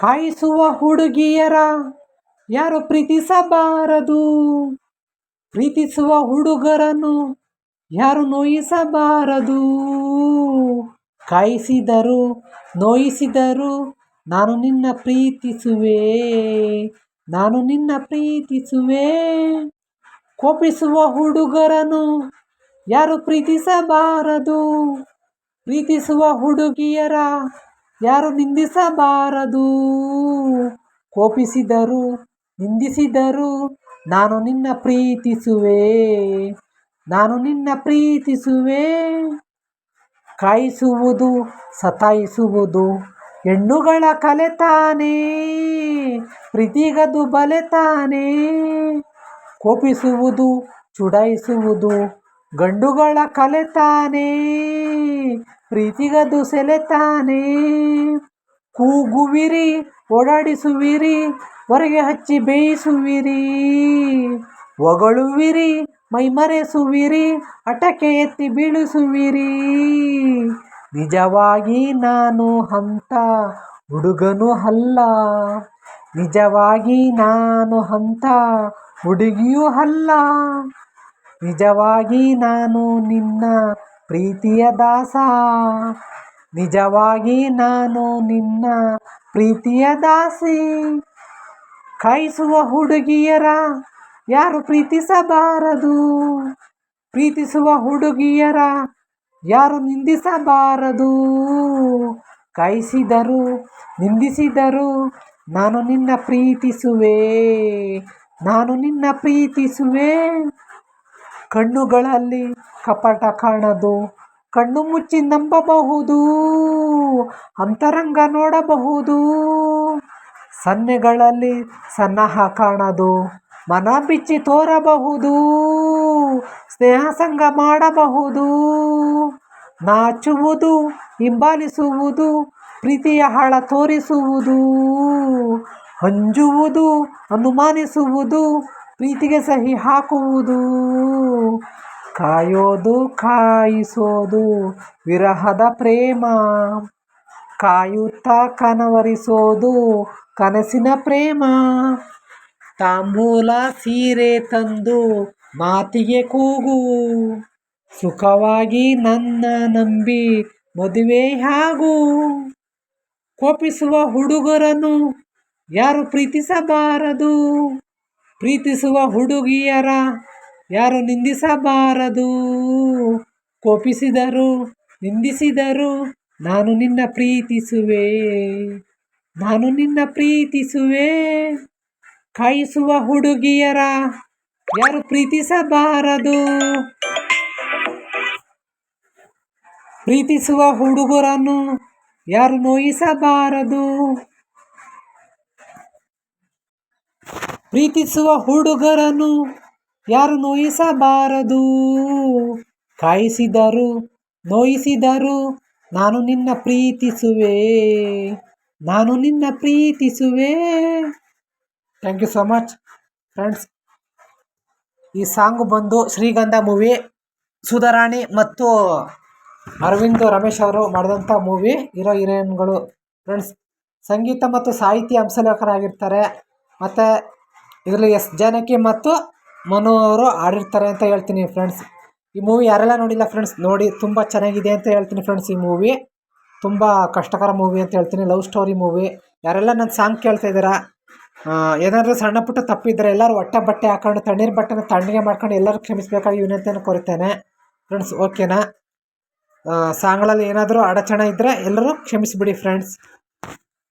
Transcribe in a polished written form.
ಕಾಯಿಸುವ ಹುಡುಗಿಯರ ಯಾರು ಪ್ರೀತಿಸಬಾರದು, ಪ್ರೀತಿಸುವ ಹುಡುಗರನ್ನು ಯಾರು ನೋಯಿಸಬಾರದು. ಕಾಯಿಸಿದರು ನೋಯಿಸಿದರು ನಾನು ನಿನ್ನ ಪ್ರೀತಿಸುವೆ, ನಾನು ನಿನ್ನ ಪ್ರೀತಿಸುವೆ. ಕೋಪಿಸುವ ಹುಡುಗರನ್ನು ಯಾರು ಪ್ರೀತಿಸಬಾರದು, ಪ್ರೀತಿಸುವ ಹುಡುಗಿಯರ ಯಾರು ನಿಂದಿಸಬಾರದು. ಕೋಪಿಸಿದರು ನಿಂದಿಸಿದರು ನಾನು ನಿನ್ನ ಪ್ರೀತಿಸುವೆ, ನಾನು ನಿನ್ನ ಪ್ರೀತಿಸುವೆ. ಕಾಯಿಸುವುದು ಸತಾಯಿಸುವುದು ಹೆಣ್ಣುಗಳ ಕಲೆ ತಾನೇ, ಪ್ರೀತಿಗದು ಬಲೆ ತಾನೇ. ಕೋಪಿಸುವುದು ಚುಡಾಯಿಸುವುದು ಗಂಡುಗಳ ಕಲೆ ತಾನೇ, ಪ್ರೀತಿಗದು ಸೆಲೆ ತಾನೇ. ಕೂಗುವಿರಿ ಓಡಾಡಿಸುವಿರಿ ಹೊರಗೆ ಹಚ್ಚಿ ಬೇಯಿಸುವಿರಿ, ಹೊಗಳುವಿರಿ ಮೈಮರೆಸುವಿರಿ ಹಠಕ್ಕೆ ಎತ್ತಿ ಬೀಳಿಸುವಿರಿ. ನಿಜವಾಗಿ ನಾನು ಅಂಥ ಹುಡುಗನೂ ಅಲ್ಲ, ನಿಜವಾಗಿ ನಾನು ಅಂಥ ಹುಡುಗಿಯೂ ಅಲ್ಲ. ನಿಜವಾಗಿ ನಾನು ನಿನ್ನ ಪ್ರೀತಿಯ ದಾಸ, ನಿಜವಾಗಿ ನಾನು ನಿನ್ನ ಪ್ರೀತಿಯ ದಾಸಿ. ಕಾಯಿಸುವ ಹುಡುಗಿಯರ ಯಾರು ಪ್ರೀತಿಸಬಾರದು, ಪ್ರೀತಿಸುವ ಹುಡುಗಿಯರ ಯಾರು ನಿಂದಿಸಬಾರದು. ಕಾಯಿಸಿದರು ನಿಂದಿಸಿದರು ನಾನು ನಿನ್ನ ಪ್ರೀತಿಸುವೆ, ನಾನು ನಿನ್ನ ಪ್ರೀತಿಸುವೆ. ಕಣ್ಣುಗಳಲ್ಲಿ ಕಪಟ ಕಾಣದು, ಕಣ್ಣು ಮುಚ್ಚಿ ನಂಬಬಹುದು, ಅಂತರಂಗ ನೋಡಬಹುದು. ಸನ್ನೆಗಳಲ್ಲಿ ಸನ್ನಾಹ ಕಾಣದು, ಮನ ಬಿಚ್ಚಿ ತೋರಬಹುದು, ಸ್ನೇಹ ಸಂಗ ಮಾಡಬಹುದು. ನಾಚುವುದು ಹಿಂಬಾಲಿಸುವುದು ಪ್ರೀತಿಯ ಹಳ ತೋರಿಸುವುದು, ಅಂಜುವುದು ಅನುಮಾನಿಸುವುದು ಪ್ರೀತಿಗೆ ಸಹಿ ಹಾಕುವುದು. ಕಾಯೋದು ಕಾಯಿಸೋದು ವಿರಹದ ಪ್ರೇಮ, ಕಾಯುತ್ತಾ ಕನವರಿಸೋದು ಕನಸಿನ ಪ್ರೇಮ. ತಾಂಬೂಲ ಸೀರೆ ತಂದು ಮಾತಿಗೆ ಕೂಗು, ಸುಖವಾಗಿ ನನ್ನ ನಂಬಿ ಮದುವೆಯಾಗು. ಕೋಪಿಸುವ ಹುಡುಗರನ್ನು ಯಾರು ಪ್ರೀತಿಸಬಾರದು, ಪ್ರೀತಿಸುವ ಹುಡುಗಿಯರ ಯಾರು ನಿಂದಿಸಬಾರದು. ಕೋಪಿಸಿದರು ನಿಂದಿಸಿದರು ನಾನು ನಿನ್ನ ಪ್ರೀತಿಸುವೆ, ನಾನು ನಿನ್ನ ಪ್ರೀತಿಸುವೆ. ಕಾಯಿಸುವ ಹುಡುಗಿಯರ ಯಾರು ಪ್ರೀತಿಸಬಾರದು, ಪ್ರೀತಿಸುವ ಹುಡುಗರನ್ನು ಯಾರು ನೋಯಿಸಬಾರದು. ಪ್ರೀತಿಸುವ ಹುಡುಗರನ್ನು ಯಾರು ನೋಯಿಸಬಾರದು. ಕಾಯಿಸಿದರು ನೋಯಿಸಿದರು ನಾನು ನಿನ್ನ ಪ್ರೀತಿಸುವೆ, ನಾನು ನಿನ್ನ ಪ್ರೀತಿಸುವೆ. Thank you so much friends. ಈ ಸಾಂಗು ಬಂದು ಶ್ರೀಗಂಧ ಮೂವಿ, ಸುಧಾರಾಣಿ ಮತ್ತು ಅರವಿಂದ್ ರಮೇಶ್ ಅವರು ಮಾಡಿದಂಥ ಮೂವಿ. ಹೀರೋಯಿನ್ಗಳು ಫ್ರೆಂಡ್ಸ್ ಸಂಗೀತ ಮತ್ತು ಸಾಹಿತ್ಯ ಹಂಸಲೇಖರಾಗಿರ್ತಾರೆ. ಮತ್ತು ಇದರಲ್ಲಿ ಎಸ್ ಜಾನಕಿ ಮತ್ತು ಮನು ಅವರು ಆಡಿರ್ತಾರೆ ಅಂತ ಹೇಳ್ತೀನಿ ಫ್ರೆಂಡ್ಸ್. ಈ ಮೂವಿ ಯಾರೆಲ್ಲ ನೋಡಿಲ್ಲ ಫ್ರೆಂಡ್ಸ್ ನೋಡಿ, ತುಂಬ ಚೆನ್ನಾಗಿದೆ ಅಂತ ಹೇಳ್ತೀನಿ ಫ್ರೆಂಡ್ಸ್. ಈ ಮೂವಿ ತುಂಬ ಕಷ್ಟಕರ ಮೂವಿ ಅಂತ ಹೇಳ್ತೀನಿ, ಲವ್ ಸ್ಟೋರಿ ಮೂವಿ. ಯಾರೆಲ್ಲ ನನ್ನ ಸಾಂಗ್ ಕೇಳ್ತಾ ಇದ್ದೀರಾ, ಏನಾದರೂ ಸಣ್ಣ ಪುಟ್ಟ ತಪ್ಪಿದ್ದರೆ ಎಲ್ಲರೂ ಬಟ್ಟೆ ಹಾಕೊಂಡು ತಣ್ಣೀರು ಬಟ್ಟೆನ ತಣ್ಣಗೆ ಮಾಡ್ಕೊಂಡು ಎಲ್ಲರೂ ಕ್ಷಮಿಸಬೇಕಾಗಿ ವಿನಂತಿಯನ್ನು ಕೋರುತ್ತೇನೆ ಫ್ರೆಂಡ್ಸ್. ಓಕೆನಾ? ಸಾಂಗ್ಗಳಲ್ಲಿ ಏನಾದರೂ ಅಡಚಣೆ ಇದ್ದರೆ ಎಲ್ಲರೂ ಕ್ಷಮಿಸಿಬಿಡಿ ಫ್ರೆಂಡ್ಸ್.